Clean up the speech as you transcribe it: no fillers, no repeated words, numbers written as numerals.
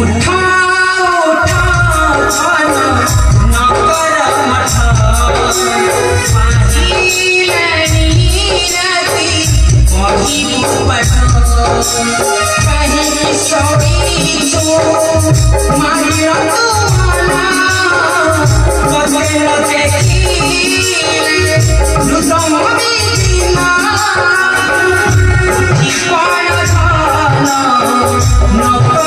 उठा उठा छाना नगर मठा पाहिलनी रती वही पठा कहीं सोई तो मारिया तुम्हारा बगैर देखी लुटम बिना ठिकाना छाना नगर